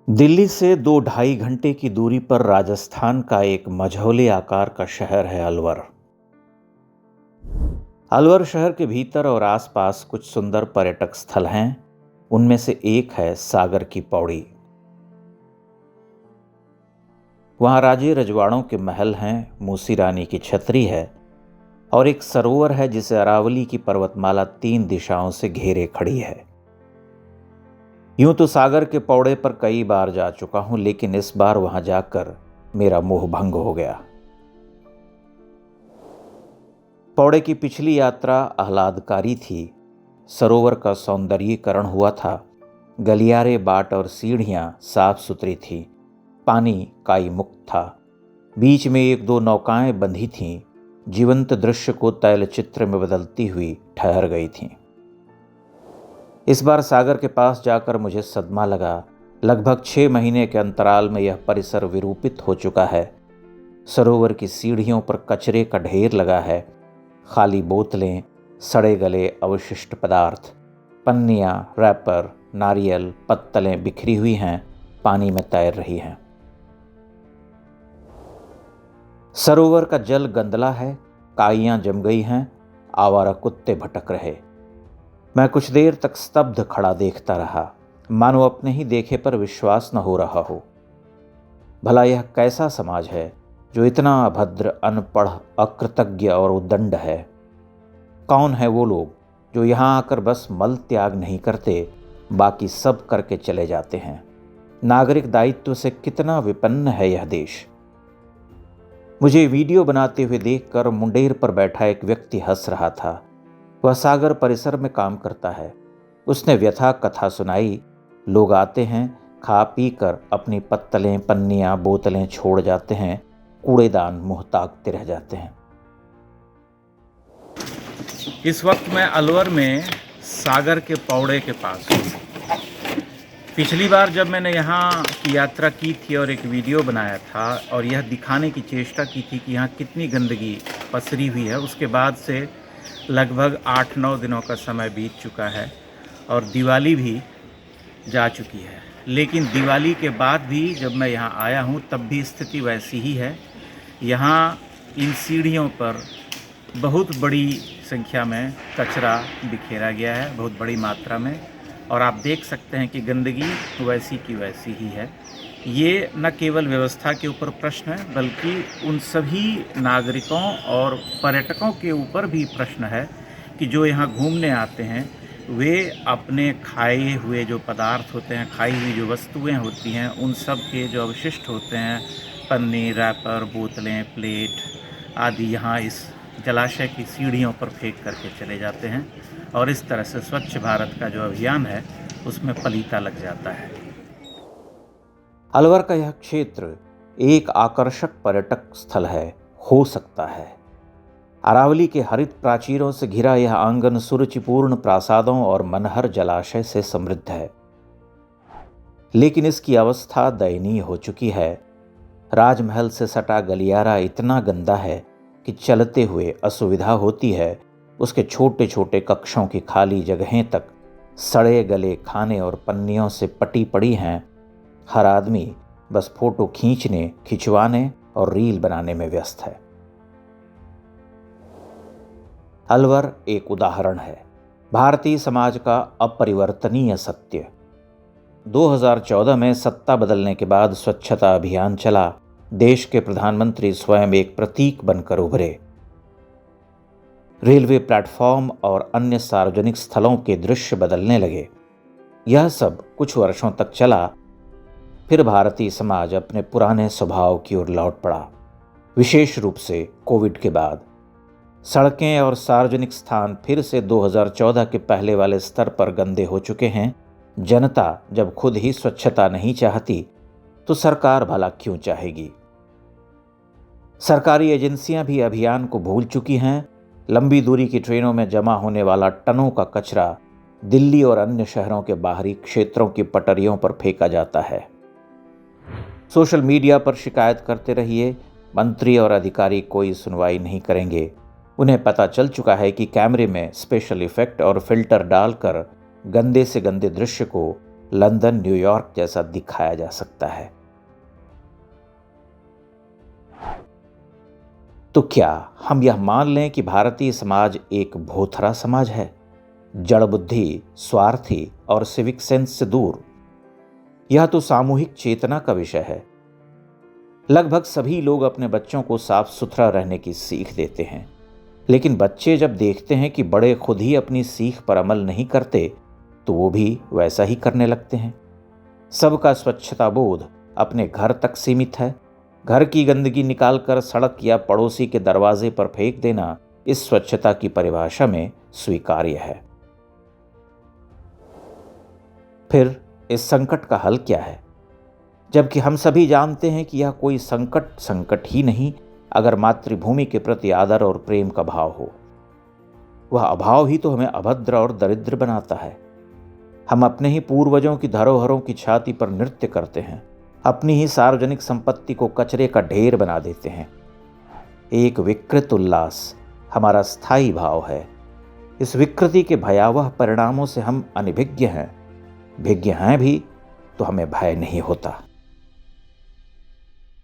दिल्ली से 2-2.5 घंटे की दूरी पर राजस्थान का एक मझौले आकार का शहर है अलवर। अलवर शहर के भीतर और आसपास कुछ सुंदर पर्यटक स्थल हैं। उनमें से एक है सागर की पौड़ी। वहां राजे रजवाड़ों के महल हैं, मूसी रानी की छतरी है और एक सरोवर है जिसे अरावली की पर्वतमाला 3 दिशाओं से घेरे खड़ी है। यूं तो सागर के पौड़े पर कई बार जा चुका हूं, लेकिन इस बार वहां जाकर मेरा मोह भंग हो गया। पौड़े की पिछली यात्रा आह्लादकारी थी। सरोवर का सौंदर्यीकरण हुआ था। गलियारे, बाट और सीढ़ियां साफ सुथरी थी। पानी काई मुक्त था। बीच में 1-2 नौकाएं बंधी थीं, जीवंत दृश्य को तैलचित्र में बदलती हुई ठहर गई थीं। इस बार सागर के पास जाकर मुझे सदमा लगा। लगभग 6 महीने के अंतराल में यह परिसर विरूपित हो चुका है। सरोवर की सीढ़ियों पर कचरे का ढेर लगा है। खाली बोतलें, सड़े गले अवशिष्ट पदार्थ, पन्नियां, रैपर, नारियल, पत्तलें बिखरी हुई हैं, पानी में तैर रही हैं। सरोवर का जल गंदला है, काइयां जम गई हैं, आवारा कुत्ते भटक रहे। मैं कुछ देर तक स्तब्ध खड़ा देखता रहा, मानो अपने ही देखे पर विश्वास न हो रहा हो। भला यह कैसा समाज है जो इतना अभद्र, अनपढ़, अकृतज्ञ और उद्दंड है? कौन है वो लोग जो यहाँ आकर बस मल त्याग नहीं करते, बाकी सब करके चले जाते हैं? नागरिक दायित्व से कितना विपन्न है यह देश। मुझे वीडियो बनाते हुए देखकर मुंडेर पर बैठा एक व्यक्ति हंस रहा था। वह सागर परिसर में काम करता है। उसने व्यथा कथा सुनाई। लोग आते हैं, खा पी कर अपनी पत्तलें, पन्नियां, बोतलें छोड़ जाते हैं, कूड़ेदान मुंह ताकते रह जाते हैं। इस वक्त मैं अलवर में सागर के पौड़े के पास हूँ। पिछली बार जब मैंने यहाँ की यात्रा की थी और एक वीडियो बनाया था और यह दिखाने की चेष्टा की थी कि यहाँ कितनी गंदगी पसरी हुई है, उसके बाद से लगभग 8-9 दिनों का समय बीत चुका है और दिवाली भी जा चुकी है। लेकिन दिवाली के बाद भी जब मैं यहाँ आया हूँ तब भी स्थिति वैसी ही है। यहाँ इन सीढ़ियों पर बहुत बड़ी संख्या में कचरा बिखेरा गया है, बहुत बड़ी मात्रा में, और आप देख सकते हैं कि गंदगी वैसी की वैसी ही है। ये न केवल व्यवस्था के ऊपर प्रश्न है, बल्कि उन सभी नागरिकों और पर्यटकों के ऊपर भी प्रश्न है कि जो यहाँ घूमने आते हैं वे अपने खाए हुए जो पदार्थ होते हैं, खाई हुई जो वस्तुएं होती हैं, उन सब के जो अवशिष्ट होते हैं, पन्नी, रैपर, बोतलें, प्लेट आदि यहाँ इस जलाशय की सीढ़ियों पर फेंक करके चले जाते हैं और इस तरह से स्वच्छ भारत का जो अभियान है उसमें पलीता लग जाता है। अलवर का यह क्षेत्र एक आकर्षक पर्यटक स्थल है, हो सकता है। अरावली के हरित प्राचीरों से घिरा यह आंगन सुरुचिपूर्ण प्रासादों और मनहर जलाशय से समृद्ध है, लेकिन इसकी अवस्था दयनीय हो चुकी है। राजमहल से सटा गलियारा इतना गंदा है कि चलते हुए असुविधा होती है। उसके छोटे छोटे कक्षों की खाली जगहें तक सड़े गले खाने और पन्नियों से पटी पड़ी हैं। हर आदमी बस फोटो खींचने, खिंचवाने और रील बनाने में व्यस्त है। अलवर एक उदाहरण है, भारतीय समाज का अपरिवर्तनीय सत्य। 2014 में सत्ता बदलने के बाद स्वच्छता अभियान चला। देश के प्रधानमंत्री स्वयं एक प्रतीक बनकर उभरे। रेलवे प्लेटफॉर्म और अन्य सार्वजनिक स्थलों के दृश्य बदलने लगे। यह सब कुछ वर्षों तक चला, फिर भारतीय समाज अपने पुराने स्वभाव की ओर लौट पड़ा। विशेष रूप से कोविड के बाद सड़कें और सार्वजनिक स्थान फिर से 2014 के पहले वाले स्तर पर गंदे हो चुके हैं। जनता जब खुद ही स्वच्छता नहीं चाहती तो सरकार भला क्यों चाहेगी? सरकारी एजेंसियां भी अभियान को भूल चुकी हैं। लंबी दूरी की ट्रेनों में जमा होने वाला टनों का कचरा दिल्ली और अन्य शहरों के बाहरी क्षेत्रों की पटरियों पर फेंका जाता है। सोशल मीडिया पर शिकायत करते रहिए, मंत्री और अधिकारी कोई सुनवाई नहीं करेंगे। उन्हें पता चल चुका है कि कैमरे में स्पेशल इफेक्ट और फिल्टर डालकर गंदे से गंदे दृश्य को लंदन, न्यूयॉर्क जैसा दिखाया जा सकता है। तो क्या हम यह मान लें कि भारतीय समाज एक भोथरा समाज है, जड़ बुद्धि, स्वार्थी और सिविक सेंस से दूर? यह तो सामूहिक चेतना का विषय है। लगभग सभी लोग अपने बच्चों को साफ सुथरा रहने की सीख देते हैं, लेकिन बच्चे जब देखते हैं कि बड़े खुद ही अपनी सीख पर अमल नहीं करते तो वो भी वैसा ही करने लगते हैं। सबका स्वच्छता बोध अपने घर तक सीमित है। घर की गंदगी निकालकर सड़क या पड़ोसी के दरवाजे पर फेंक देना इस स्वच्छता की परिभाषा में स्वीकार्य है। फिर इस संकट का हल क्या है? जबकि हम सभी जानते हैं कि यह कोई संकट ही नहीं अगर मातृभूमि के प्रति आदर और प्रेम का भाव हो। वह अभाव ही तो हमें अभद्र और दरिद्र बनाता है। हम अपने ही पूर्वजों की धरोहरों की छाती पर नृत्य करते हैं, अपनी ही सार्वजनिक संपत्ति को कचरे का ढेर बना देते हैं। एक विकृत उल्लास हमारा स्थायी भाव है। इस विकृति के भयावह परिणामों से हम अनभिज्ञ हैं। भिज्ञ हैं भी तो हमें भय नहीं होता।